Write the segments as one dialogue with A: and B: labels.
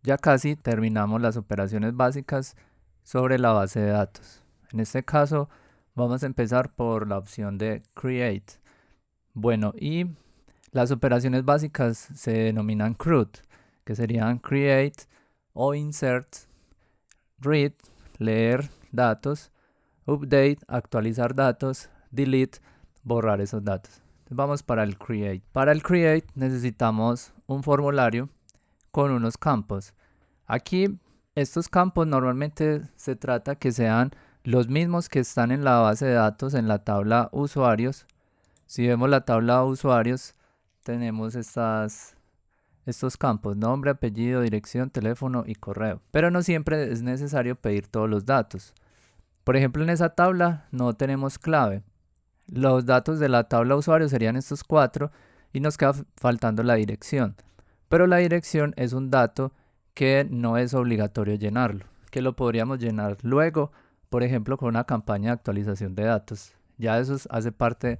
A: Ya casi terminamos las operaciones básicas sobre la base de datos. En este caso vamos a empezar por la opción de Create. Bueno, y las operaciones básicas se denominan CRUD, que serían Create o Insert, Read, leer datos, Update, actualizar datos, Delete, borrar esos datos. Entonces vamos para el Create. Para el Create necesitamos un formulario con unos campos. Aquí estos campos normalmente se trata que sean los mismos que están en la base de datos en la tabla usuarios. Si vemos la tabla usuarios, tenemos estos campos: nombre, apellido, dirección, teléfono y correo. Pero no siempre es necesario pedir todos los datos. Por ejemplo, en esa tabla no tenemos clave. Los datos de la tabla usuario serían estos cuatro y nos queda faltando la dirección. Pero la dirección es un dato que no es obligatorio llenarlo, que lo podríamos llenar luego, por ejemplo, con una campaña de actualización de datos. Ya eso hace parte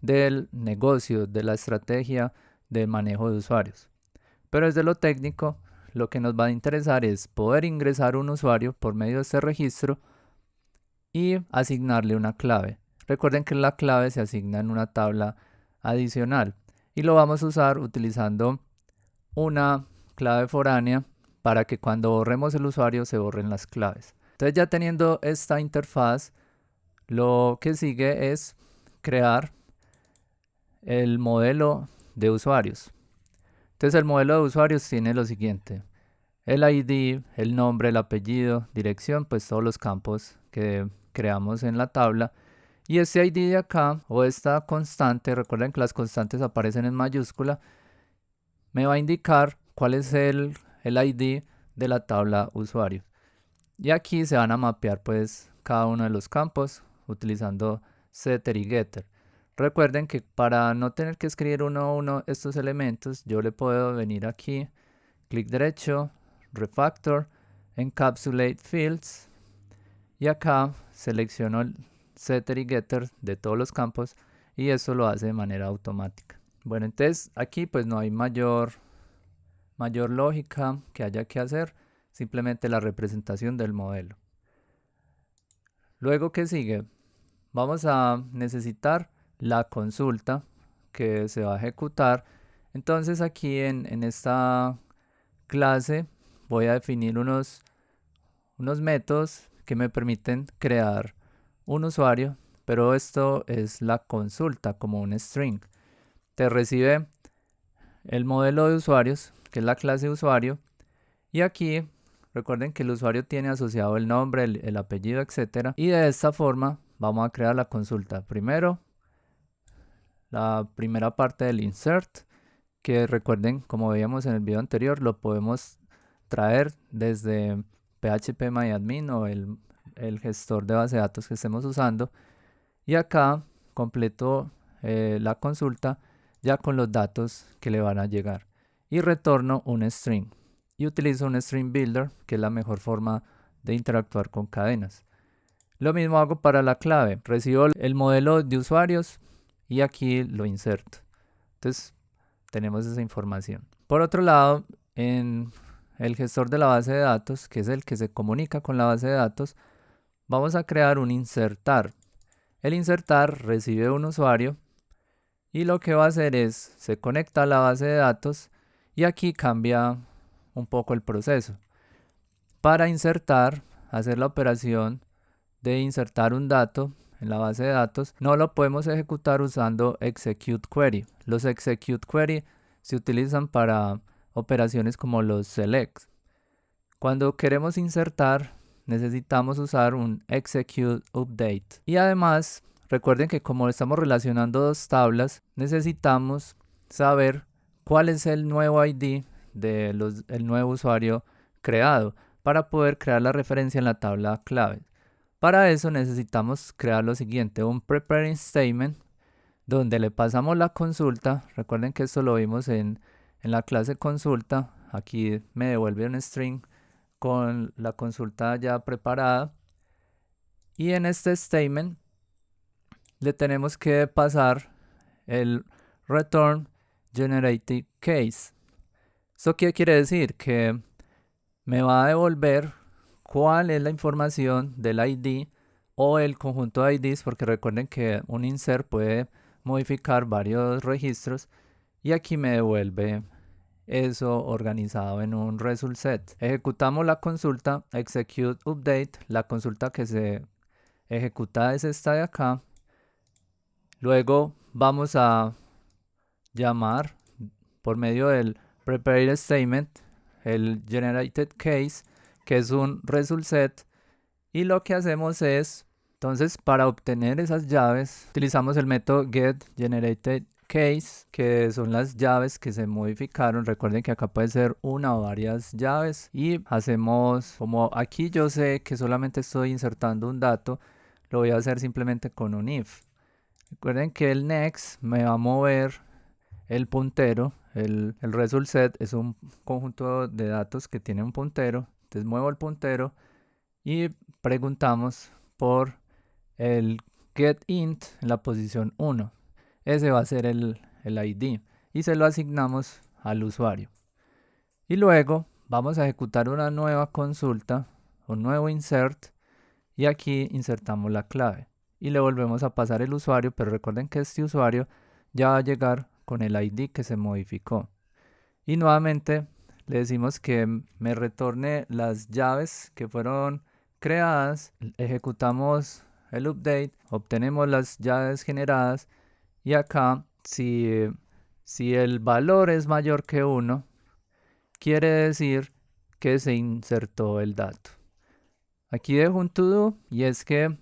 A: del negocio, de la estrategia de manejo de usuarios. Pero desde lo técnico, lo que nos va a interesar es poder ingresar un usuario por medio de este registro y asignarle una clave. Recuerden que la clave se asigna en una tabla adicional y lo vamos a usar utilizando una clave foránea para que cuando borremos el usuario se borren las claves. Entonces, ya teniendo esta interfaz, lo que sigue es crear el modelo de usuarios. Entonces, el modelo de usuarios tiene lo siguiente: el ID, el nombre, el apellido, dirección, pues todos los campos que creamos en la tabla. Y este ID de acá, o esta constante, recuerden que las constantes aparecen en mayúscula, me va a indicar cuál es el ID de la tabla usuario. Y aquí se van a mapear pues cada uno de los campos utilizando setter y getter. Recuerden que para no tener que escribir uno a uno estos elementos, yo le puedo venir aquí, clic derecho, refactor, encapsulate fields, y acá selecciono el setter y getter de todos los campos y eso lo hace de manera automática. Bueno, entonces aquí pues no hay mayor lógica que haya que hacer, simplemente la representación del modelo. Luego, ¿qué sigue? Vamos a necesitar la consulta que se va a ejecutar. Entonces aquí en esta clase voy a definir unos métodos que me permiten crear un usuario, pero esto es la consulta como un string. Te recibe el modelo de usuarios, que es la clase usuario, y aquí recuerden que el usuario tiene asociado el nombre, el apellido, etcétera, y de esta forma vamos a crear la consulta. Primero, la primera parte del insert, que recuerden, como veíamos en el video anterior, lo podemos traer desde phpMyAdmin o el gestor de base de datos que estemos usando. Y acá completo la consulta ya con los datos que le van a llegar. Y retorno un string. Y utilizo un string builder, que es la mejor forma de interactuar con cadenas. Lo mismo hago para la clave. Recibo el modelo de usuarios y aquí lo inserto. Entonces tenemos esa información. Por otro lado, en el gestor de la base de datos, que es el que se comunica con la base de datos, vamos a crear un insertar. El insertar recibe un usuario y lo que va a hacer es, se conecta a la base de datos y aquí cambia un poco el proceso. Para insertar, hacer la operación de insertar un dato en la base de datos, no lo podemos ejecutar usando execute query. Los execute query se utilizan para operaciones como los selects. Cuando queremos insertar, necesitamos usar un execute update. Y además, recuerden que como estamos relacionando dos tablas, necesitamos saber cuál es el nuevo ID del nuevo usuario creado para poder crear la referencia en la tabla clave. Para eso necesitamos crear lo siguiente: un preparing statement donde le pasamos la consulta. Recuerden que esto lo vimos en la clase consulta. Aquí me devuelve un string con la consulta ya preparada. Y en este statement le tenemos que pasar el return generated case. ¿Eso qué quiere decir? Que me va a devolver cuál es la información del ID o el conjunto de IDs, porque recuerden que un insert puede modificar varios registros, y aquí me devuelve eso organizado en un result set. Ejecutamos la consulta execute update. La consulta que se ejecuta es esta de acá. Luego vamos a llamar por medio del prepared statement el generated case, que es un result set, y lo que hacemos es, entonces, para obtener esas llaves utilizamos el método getGenerated_case, que son las llaves que se modificaron. Recuerden que acá puede ser una o varias llaves, y hacemos, como aquí yo sé que solamente estoy insertando un dato, lo voy a hacer simplemente con un if. Recuerden que el next me va a mover el puntero. El result set es un conjunto de datos que tiene un puntero. Entonces muevo el puntero y preguntamos por el getInt en la posición 1. Ese va a ser el ID y se lo asignamos al usuario. Y luego vamos a ejecutar una nueva consulta, un nuevo insert, y aquí insertamos la clave y le volvemos a pasar el usuario, pero recuerden que este usuario ya va a llegar con el ID que se modificó. Y nuevamente le decimos que me retorne las llaves que fueron creadas, ejecutamos el update, obtenemos las llaves generadas, y acá si el valor es mayor que 1, quiere decir que se insertó el dato. Aquí dejo un to do, y es que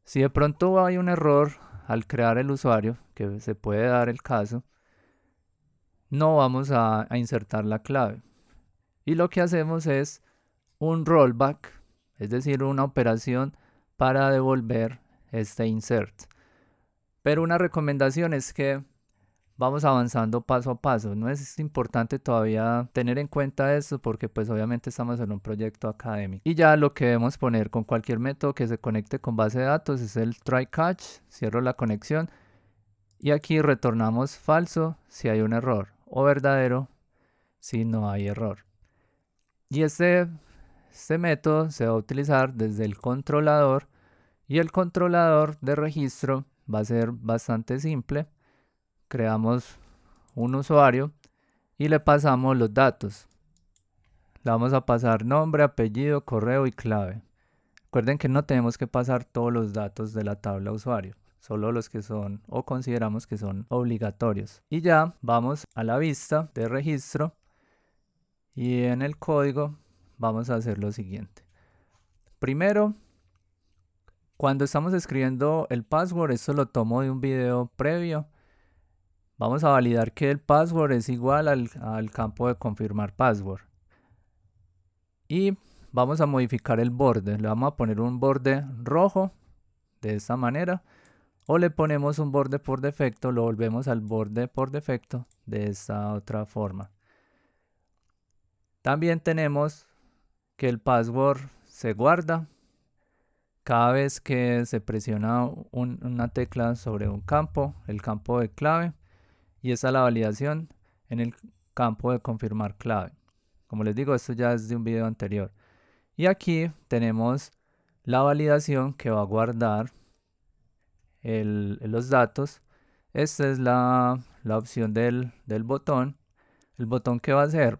A: si de pronto hay un error al crear el usuario, que se puede dar el caso, no vamos a insertar la clave. Y lo que hacemos es un rollback, es decir, una operación para devolver este insert. Pero una recomendación es que vamos avanzando paso a paso. No es importante todavía tener en cuenta esto, porque pues obviamente estamos en un proyecto académico. Y ya lo que debemos poner con cualquier método que se conecte con base de datos es el try catch. Cierro la conexión y aquí retornamos falso si hay un error, o verdadero si no hay error. Y este método se va a utilizar desde el controlador, y el controlador de registro va a ser bastante simple. Creamos un usuario y le pasamos los datos. Le vamos a pasar nombre, apellido, correo y clave. Recuerden que no tenemos que pasar todos los datos de la tabla usuario, solo los que son o consideramos que son obligatorios. Y ya vamos a la vista de registro, y en el código vamos a hacer lo siguiente. Primero, cuando estamos escribiendo el password, esto lo tomo de un video previo. Vamos a validar que el password es igual al campo de confirmar password. Y vamos a modificar el borde. Le vamos a poner un borde rojo de esta manera. O le ponemos un borde por defecto, lo volvemos al borde por defecto de esta otra forma. También tenemos que el password se guarda cada vez que se presiona una tecla sobre un campo, el campo de clave, y esa es la validación en el campo de confirmar clave. Como les digo, esto ya es de un video anterior. Y aquí tenemos la validación que va a guardar los datos. Esta es la opción del botón. El botón que va a hacer,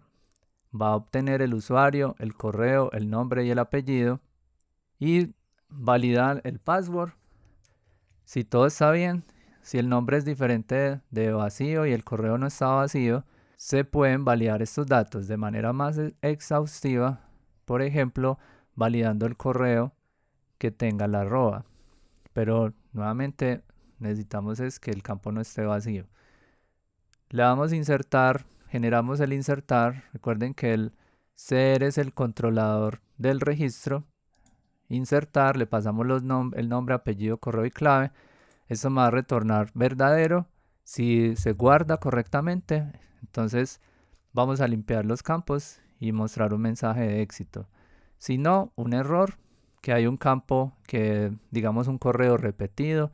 A: va a obtener el usuario, el correo, el nombre y el apellido, y validar el password. Si todo está bien, si el nombre es diferente de vacío y el correo no está vacío, se pueden validar estos datos de manera más exhaustiva, por ejemplo, validando el correo que tenga la arroba. Pero nuevamente necesitamos es que el campo no esté vacío. Le damos a insertar, generamos el insertar. Recuerden que el ser es el controlador del registro. Insertar, le pasamos el nombre, apellido, correo y clave. Esto me va a retornar verdadero si se guarda correctamente. Entonces vamos a limpiar los campos y mostrar un mensaje de éxito. Si no, un error, que hay un campo que digamos un correo repetido,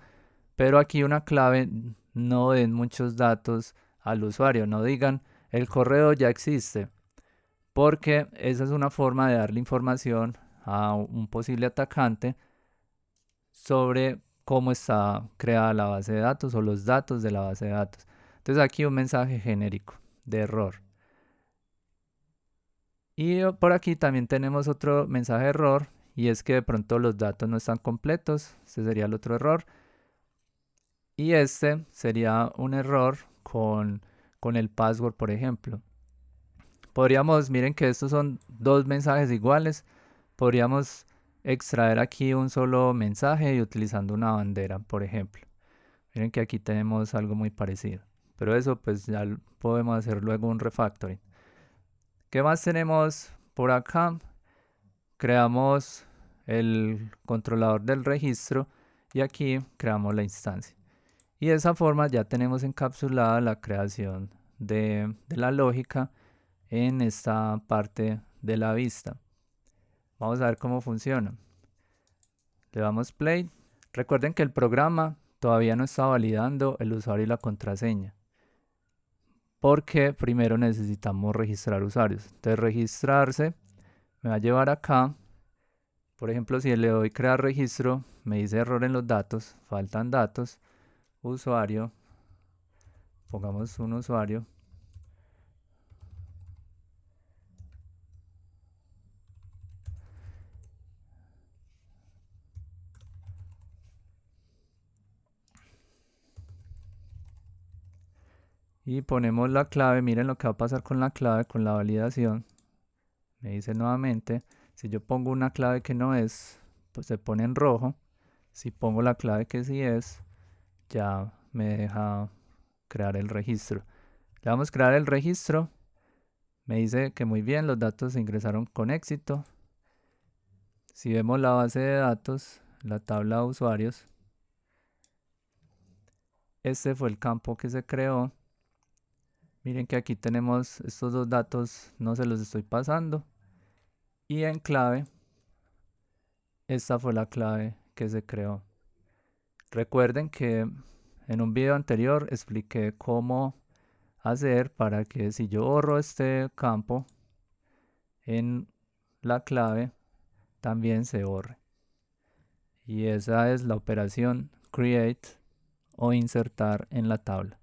A: pero aquí una clave. No den muchos datos al usuario, no digan el correo ya existe, porque esa es una forma de darle información a un posible atacante sobre cómo está creada la base de datos o los datos de la base de datos. Entonces aquí un mensaje genérico de error. Y por aquí también tenemos otro mensaje de error, y es que de pronto los datos no están completos. Este sería el otro error. Y este sería un error con el password, por ejemplo. Miren que estos son dos mensajes iguales. Podríamos extraer aquí un solo mensaje y utilizando una bandera, por ejemplo. Miren que aquí tenemos algo muy parecido. Pero eso pues ya podemos hacer luego un refactoring. ¿Qué más tenemos por acá? Creamos el controlador del registro y aquí creamos la instancia. Y de esa forma ya tenemos encapsulada la creación de la lógica en esta parte de la vista. Vamos a ver cómo funciona. Le damos play. Recuerden que el programa todavía no está validando el usuario y la contraseña, porque primero necesitamos registrar usuarios. Entonces registrarse me va a llevar acá. Por ejemplo, si le doy crear registro, me dice error en los datos, faltan datos, usuario, pongamos un usuario. Y ponemos la clave. Miren lo que va a pasar con la clave, con la validación. Me dice nuevamente, si yo pongo una clave que no es, pues se pone en rojo. Si pongo la clave que sí es, ya me deja crear el registro. Le damos a crear el registro. Me dice que muy bien, los datos se ingresaron con éxito. Si vemos la base de datos, la tabla de usuarios, este fue el campo que se creó. Miren que aquí tenemos estos dos datos, no se los estoy pasando. Y en clave, esta fue la clave que se creó. Recuerden que en un video anterior expliqué cómo hacer para que si yo borro este campo en la clave, también se borre. Y esa es la operación create o insertar en la tabla.